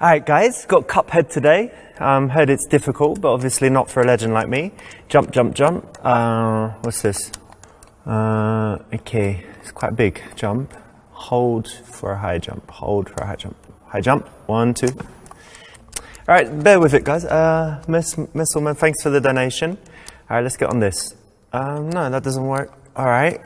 Alright guys, got Cuphead today. Heard it's difficult, but obviously not for a legend like me. Jump, jump, jump. What's this? Okay, it's quite big. Jump. Hold for a high jump. Hold for a high jump. High jump. 1, 2. Alright, bear with it guys. Miss Woman, thanks for the donation. Alright, let's get on this. No, that doesn't work. Alright.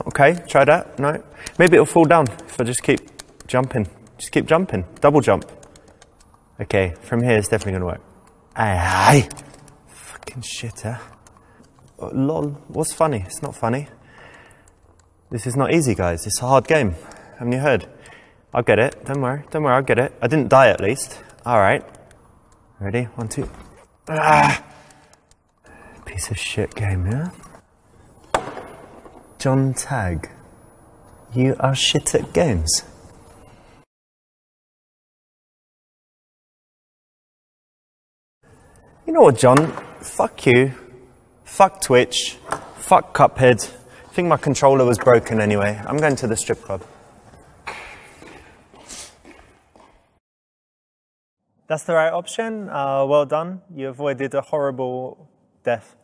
Okay, try that. No. Maybe it'll fall down if I just keep jumping. Just keep jumping. Double jump. Okay, from here it's definitely going to work. Aye. Fucking shit, huh? Oh, lol. What's funny? It's not funny. This is not easy, guys. It's a hard game. Haven't you heard? I'll get it. Don't worry. Don't worry, I'll get it. I didn't die at least. Alright. Ready? 1, 2. Ah! Piece of shit game, yeah? John Tagg. You are shit at games. You know what, John? Fuck you. Fuck Twitch. Fuck Cuphead. I think my controller was broken anyway. I'm going to the strip club. That's the right option. Well done. You avoided a horrible death.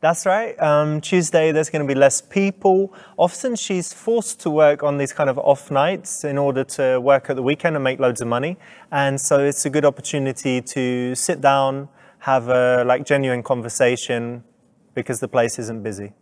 That's right. Tuesday there's going to be less people. Often she's forced to work on these kind of off nights in order to work at the weekend and make loads of money. And so it's a good opportunity to sit down, have a genuine conversation because the place isn't busy.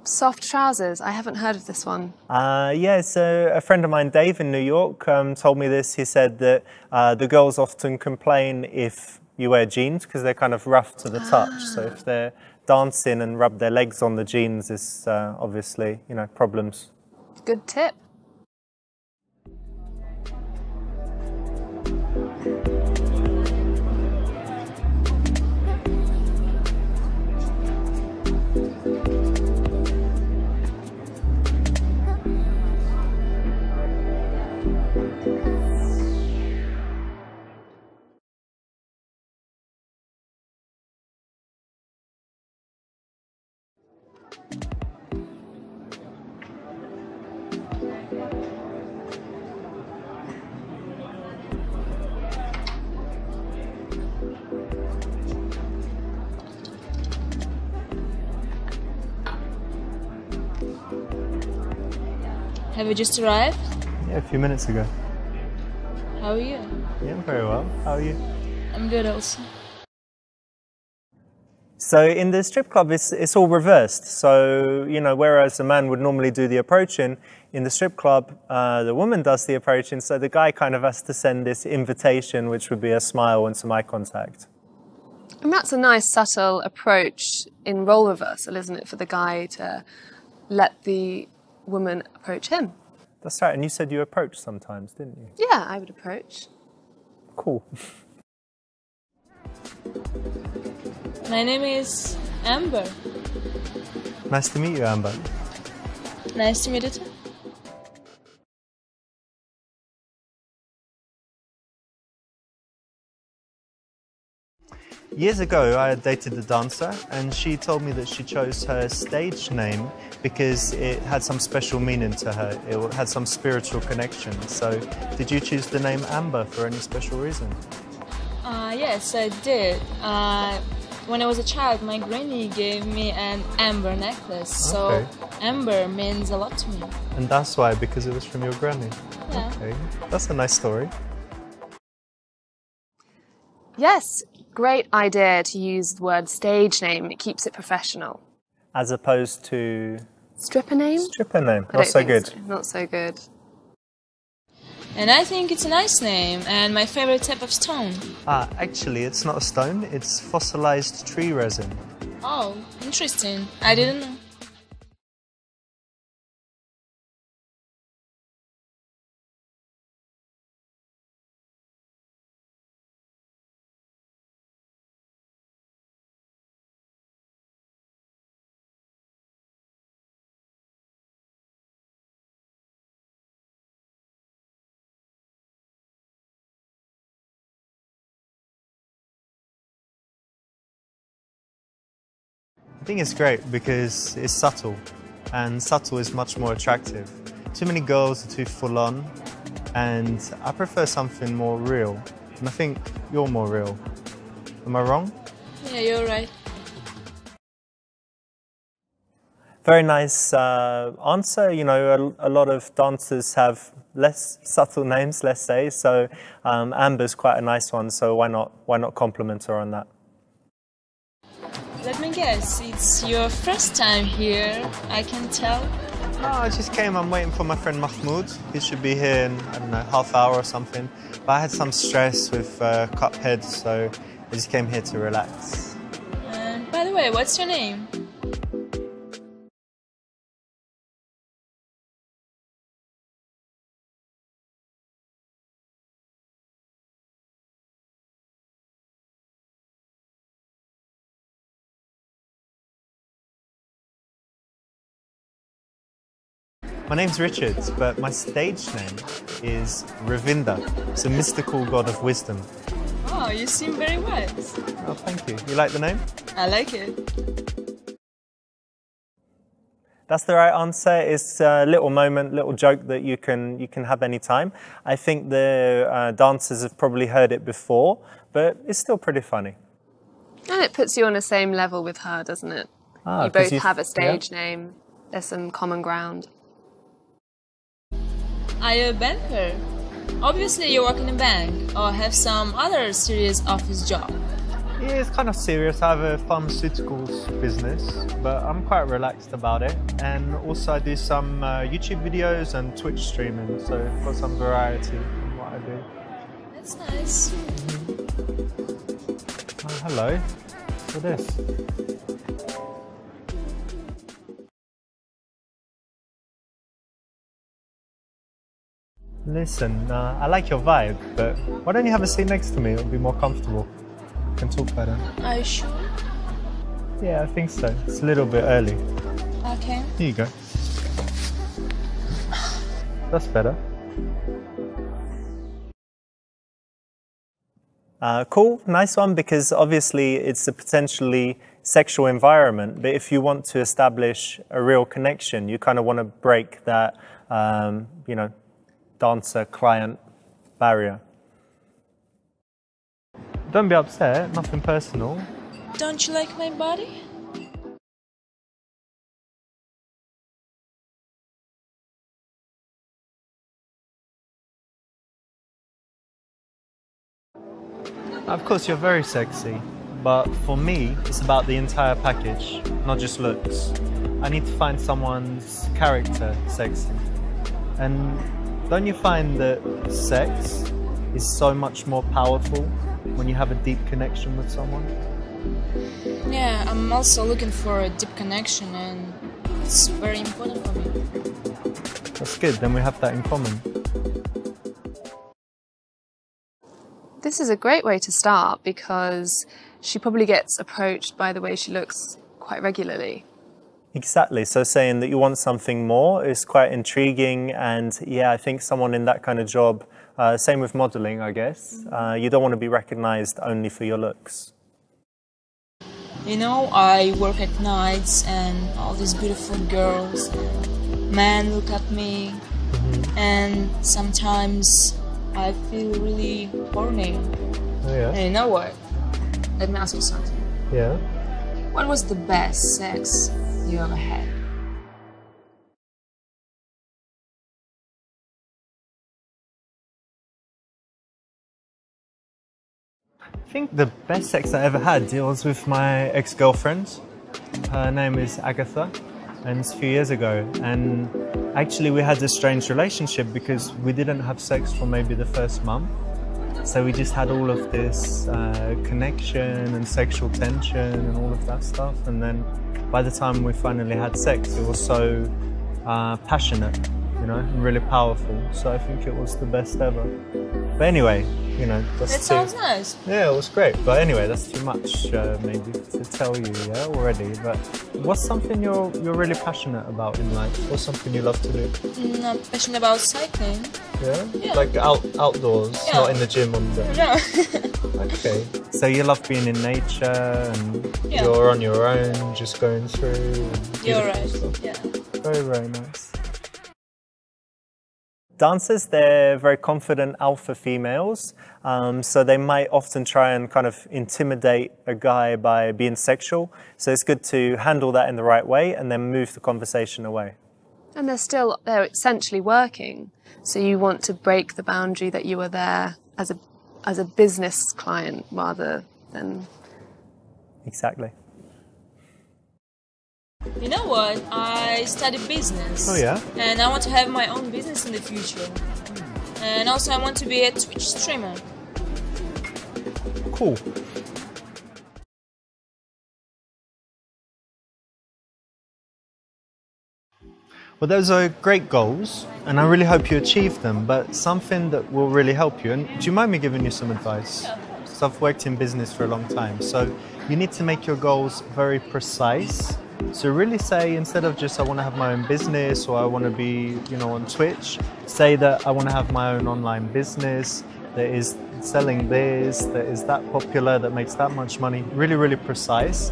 Soft trousers. I haven't heard of this one. Yeah, so a friend of mine, Dave, in New York, told me this. He said that the girls often complain if you wear jeans because they're kind of rough to the touch. So if they're dancing and rub their legs on the jeans, it's obviously, problems. Good tip. Have you just arrived? Yeah, a few minutes ago. How are you? Yeah, I'm very well. How are you? I'm good also. So in the strip club, it's all reversed. So, whereas a man would normally do the approaching, in the strip club, the woman does the approaching, so the guy kind of has to send this invitation, which would be a smile and some eye contact. And that's a nice subtle approach in role reversal, isn't it, for the guy to let the woman approach him? That's right, and you said you approach sometimes, didn't you? Yeah, I would approach. Cool. My name is Amber. Nice to meet you, Amber. Nice to meet you too. Years ago, I had dated a dancer, and she told me that she chose her stage name because it had some special meaning to her. It had some spiritual connection. So, did you choose the name Amber for any special reason? Yes, I did. When I was a child, my granny gave me an amber necklace, so amber means a lot to me. And that's why, because it was from your granny? Yeah. Okay, that's a nice story. Yes, great idea to use the word stage name. It keeps it professional. As opposed to... Stripper name? Stripper name, I not so don't think good. so. Not so good. And I think it's a nice name and my favorite type of stone. Actually, it's not a stone, it's fossilized tree resin. Oh, interesting. I didn't know. I think it's great because it's subtle, and subtle is much more attractive. Too many girls are too full on, and I prefer something more real. And I think you're more real. Am I wrong? Yeah, you're right. Very nice answer. You know, a lot of dancers have less subtle names, let's say. So Amber's quite a nice one. So why not compliment her on that? Let me guess, it's your first time here, I can tell. No, I just came. I'm waiting for my friend Mahmoud. He should be here in, I don't know, half hour or something. But I had some stress with Cuphead, so I just came here to relax. And by the way, what's your name? My name's Richard, but my stage name is Ravinda. It's a mystical god of wisdom. Oh, you seem very wise. Oh, thank you. You like the name? I like it. That's the right answer. It's a little moment, little joke that you can have any time. I think the dancers have probably heard it before, but it's still pretty funny. And it puts you on the same level with her, doesn't it? Ah, you both have a stage name. There's some common ground. Are you a banker? Obviously you work in a bank or have some other serious office job. Yeah, it's kind of serious. I have a pharmaceuticals business, but I'm quite relaxed about it. And also I do some YouTube videos and Twitch streaming, so I've got some variety in what I do. That's nice. Oh, hello. What's this? Listen, I like your vibe, but why don't you have a seat next to me? It'll be more comfortable. We can talk better. Are you sure? Yeah, I think so. It's a little bit early. Okay. Here you go. That's better. Cool, nice one, because obviously it's a potentially sexual environment, but if you want to establish a real connection, you kind of want to break that, you know, dancer-client barrier. Don't be upset, nothing personal. Don't you like my body? Of course, you're very sexy, but for me, it's about the entire package, not just looks. I need to find someone's character sexy. And don't you find that sex is so much more powerful when you have a deep connection with someone? Yeah, I'm also looking for a deep connection and it's very important for me. That's good, then we have that in common. This is a great way to start because she probably gets approached by the way she looks quite regularly. Exactly, so saying that you want something more is quite intriguing, and yeah, I think someone in that kind of job, same with modelling, I guess, you don't want to be recognised only for your looks. You know, I work at nights and all these beautiful girls, men look at me, and sometimes I feel really horny. Oh yeah? And you know what? Let me ask you something. Yeah? What was the best sex you ever had? I think the best sex I ever had, it was with my ex-girlfriend. Her name is Agatha, and it's a few years ago. And actually we had a strange relationship because we didn't have sex for maybe the first month. So we just had all of this connection and sexual tension and all of that stuff. And then by the time we finally had sex, it was so passionate, you know, and really powerful. So I think it was the best ever. But anyway, you know, That sounds nice. Yeah, it was great. But anyway, that's too much maybe to tell you, yeah, already. But what's something you're really passionate about in life? What's something you love to do? I'm passionate about cycling. Yeah? Yeah. Like outdoors, Yeah. not in the gym on the... No. Okay. So you love being in nature and you're on your own, just going through. You're right, yeah. Very, very nice. Dancers, they're very confident alpha females, so they might often try and kind of intimidate a guy by being sexual. So it's good to handle that in the right way and then move the conversation away. And they're essentially working, so you want to break the boundary that you are there as a business client rather than... Exactly. You know what? I studied business. Oh yeah? And I want to have my own business in the future. And also I want to be a Twitch streamer. Cool. Well, those are great goals, and I really hope you achieve them, but something that will really help you, and do you mind me giving you some advice? Yeah, of course. So I've worked in business for a long time, so you need to make your goals very precise. So really say, instead of just I want to have my own business or I want to be, on Twitch, say that I want to have my own online business that is selling this, that is that popular, that makes that much money. Really, really precise.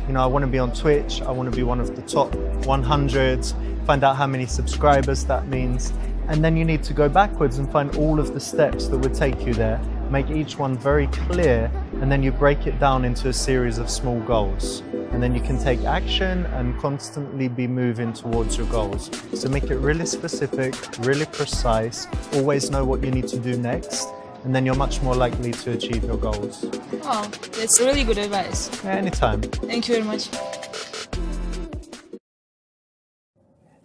I want to be on Twitch, I want to be one of the top 100, find out how many subscribers that means, and then you need to go backwards and find all of the steps that would take you there, make each one very clear, and then you break it down into a series of small goals. And then you can take action and constantly be moving towards your goals. So make it really specific, really precise, always know what you need to do next, and then you're much more likely to achieve your goals. Wow, that's really good advice. Anytime. Thank you very much.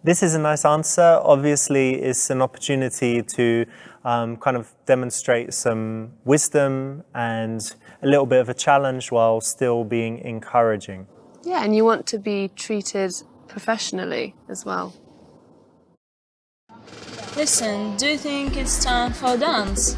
This is a nice answer. Obviously, it's an opportunity to kind of demonstrate some wisdom and a little bit of a challenge while still being encouraging. Yeah, and you want to be treated professionally as well. Listen, do you think it's time for a dance?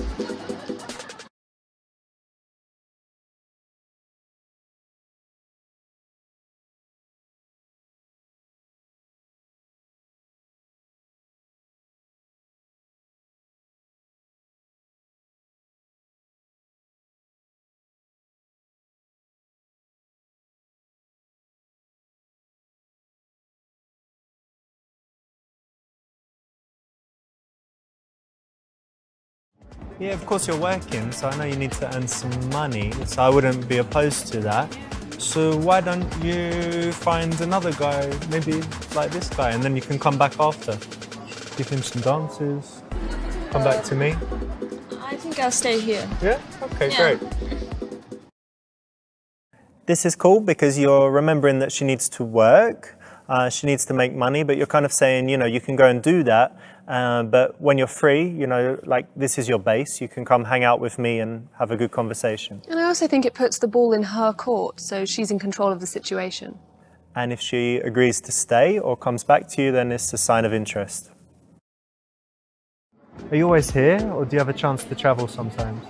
Yeah, of course you're working, so I know you need to earn some money, so I wouldn't be opposed to that. So why don't you find another guy, maybe like this guy, and then you can come back after. Give him some dances, come back to me. I think I'll stay here. Yeah? Okay, Yeah. great. This is cool because you're remembering that she needs to work, she needs to make money, but you're kind of saying, you can go and do that, but when you're free, like this is your base, you can come hang out with me and have a good conversation. And I also think it puts the ball in her court, so she's in control of the situation. And if she agrees to stay or comes back to you, then it's a sign of interest. Are you always here, or do you have a chance to travel sometimes?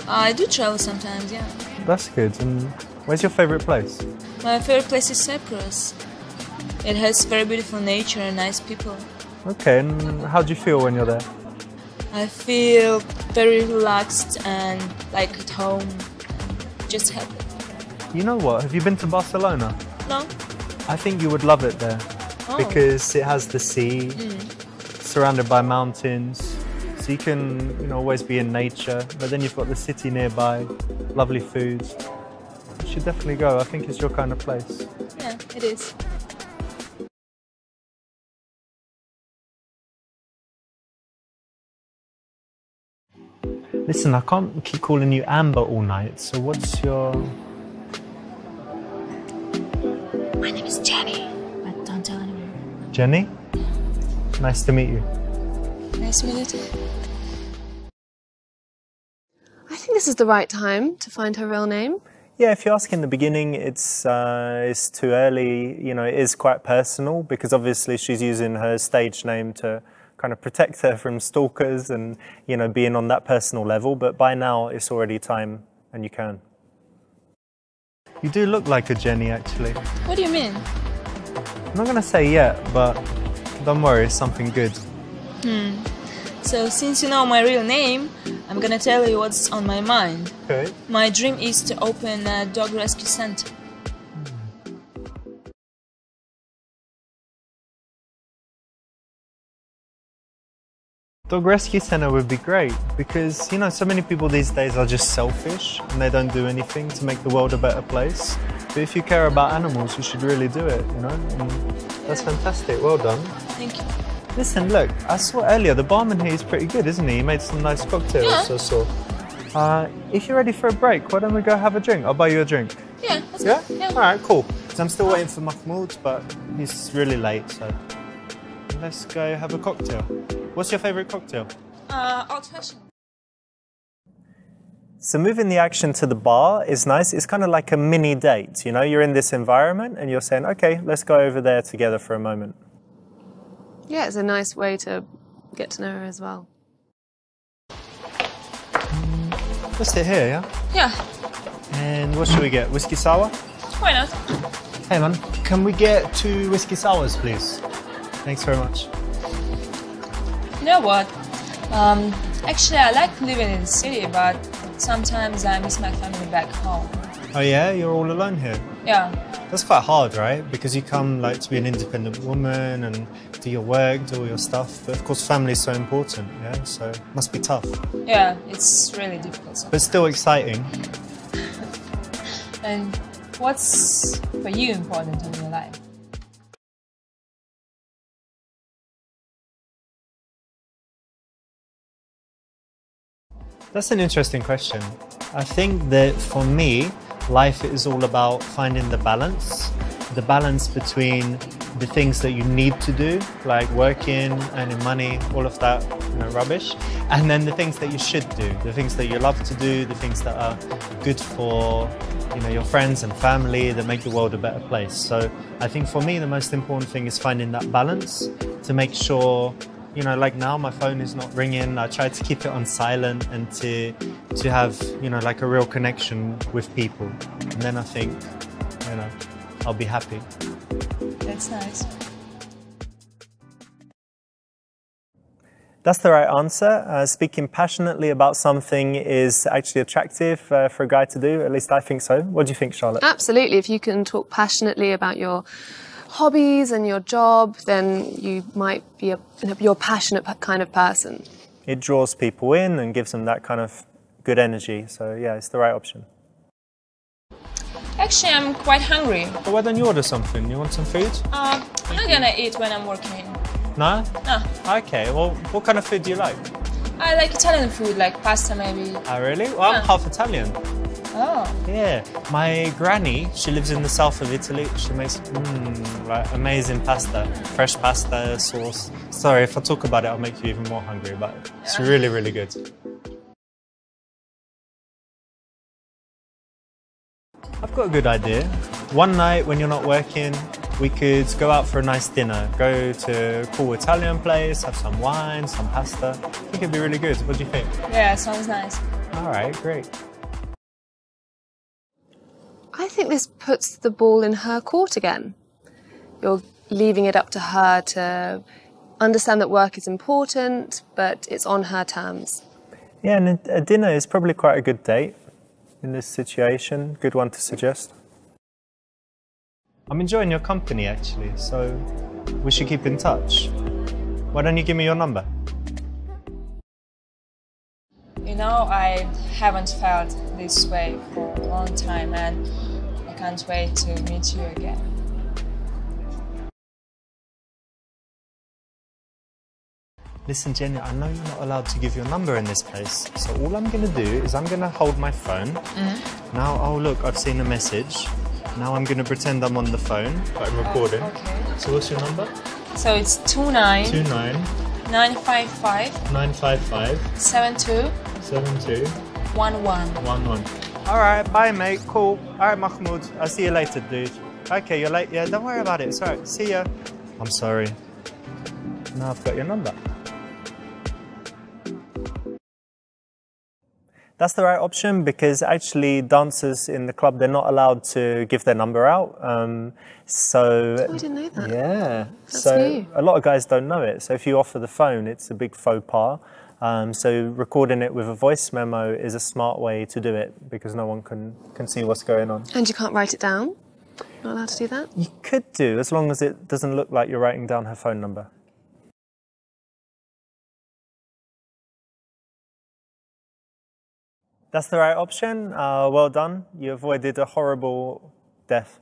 I do travel sometimes, yeah. That's good. And where's your favourite place? My favorite place is Cyprus. It has very beautiful nature and nice people. Okay, and how do you feel when you're there? I feel very relaxed and like at home. Just happy. You know what? Have you been to Barcelona? No? I think you would love it there. Oh. Because it has the sea, surrounded by mountains. So you can, always be in nature, but then you've got the city nearby, lovely food. You should definitely go. I think it's your kind of place. Yeah, it is. Listen, I can't keep calling you Amber all night, so what's your... My name is Jenny, but don't tell anyone. Jenny? Nice to meet you. Nice to meet you too. I think this is the right time to find her real name. Yeah, if you ask in the beginning, it's too early. It is quite personal because obviously she's using her stage name to kind of protect her from stalkers and, being on that personal level. But by now, it's already time and you can. You do look like a Jenny, actually. What do you mean? I'm not going to say yet, but don't worry, it's something good. So since you know my real name, I'm gonna tell you what's on my mind. Okay. My dream is to open a dog rescue center. Dog rescue center would be great because, you know, so many people these days are just selfish and they don't do anything to make the world a better place. But if you care about animals, you should really do it, you know? And that's fantastic. Well done. Thank you. Listen, look, I saw earlier, the barman here is pretty good, isn't he? He made some nice cocktails, Yeah. I saw. If you're ready for a break, why don't we go have a drink? I'll buy you a drink. Yeah, let's Yeah? go. Yeah. All right, cool. So I'm still waiting for Mahmoud, but he's really late, so let's go have a cocktail. What's your favorite cocktail? Old-fashioned. So moving the action to the bar is nice. It's kind of like a mini date, you know? You're in this environment and you're saying, okay, let's go over there together for a moment. Yeah, it's a nice way to get to know her as well. Let's sit here, yeah? Yeah, And what should we get? Whiskey sour? why not? Hey man, can we get 2 whiskey sours, please? Thanks very much. You know what? Actually, I like living in the city, but sometimes I miss my family back home. Oh yeah, you're all alone here? Yeah. That's quite hard, right? Because you come like to be an independent woman and do your work, do all your stuff. But of course, family is so important, yeah? So it must be tough. Yeah, it's really difficult. But still exciting. And what's for you important in your life? That's an interesting question. I think that for me, life is all about finding the balance between the things that you need to do, like working, earning money, all of that, you know, rubbish, and then the things that you should do, the things that you love to do, the things that are good for, you know, your friends and family, that make the world a better place. So I think for me, the most important thing is finding that balance to make sure, you know, like now my phone is not ringing. I try to keep it on silent and to have, you know, like a real connection with people. And then I think, you know, I'll be happy. That's nice. That's the right answer. Speaking passionately about something is actually attractive for a guy to do. At least I think so. What do you think, Charlotte? Absolutely. If you can talk passionately about your hobbies and your job, then you might be you're a passionate kind of person. It draws people in and gives them that kind of good energy. So yeah, it's the right option. Actually, I'm quite hungry. Well, why don't you order something? You want some food? I'm not gonna eat when I'm working. No? No. Okay, well, what kind of food do you like? I like Italian food, like pasta maybe. Oh, really? Well, I'm Yeah. half Italian. Oh. Yeah, my granny, she lives in the south of Italy. She makes like amazing pasta, fresh pasta sauce. Sorry, if I talk about it, I'll make you even more hungry, but it's really, really good. I've got a good idea. One night when you're not working, we could go out for a nice dinner. Go to a cool Italian place, have some wine, some pasta. I think it'd be really good. What do you think? Yeah, sounds nice. All right, great. I think this puts the ball in her court again. You're leaving it up to her to understand that work is important, but it's on her terms. Yeah, and a dinner is probably quite a good date in this situation. Good one to suggest. I'm enjoying your company, actually, so we should keep in touch. Why don't you give me your number? You know, I haven't felt this way for a long time and I can't wait to meet you again. Listen, Jenny, I know you're not allowed to give your number in this place, so all I'm going to do is I'm going to hold my phone. Now, oh look, I've seen a message. Now I'm going to pretend I'm on the phone, but I'm recording. Okay. So what's your number? So it's 29 29 955 955 72 72 11. 11. All right, bye, mate. Cool. All right, Mahmoud. I'll see you later, dude. Okay, you're late. Yeah, don't worry about it. It's all right. See ya. I'm sorry. Now I've got your number. That's the right option because actually dancers in the club, they're not allowed to give their number out. Oh, I didn't know that. Yeah. That's so new. a lot of guys don't know it. So if you offer the phone, it's a big faux pas. So recording it with a voice memo is a smart way to do it because no one can see what's going on. And you can't write it down? Not allowed to do that? You could do, as long as it doesn't look like you're writing down her phone number. That's the right option. Well done. You avoided a horrible death.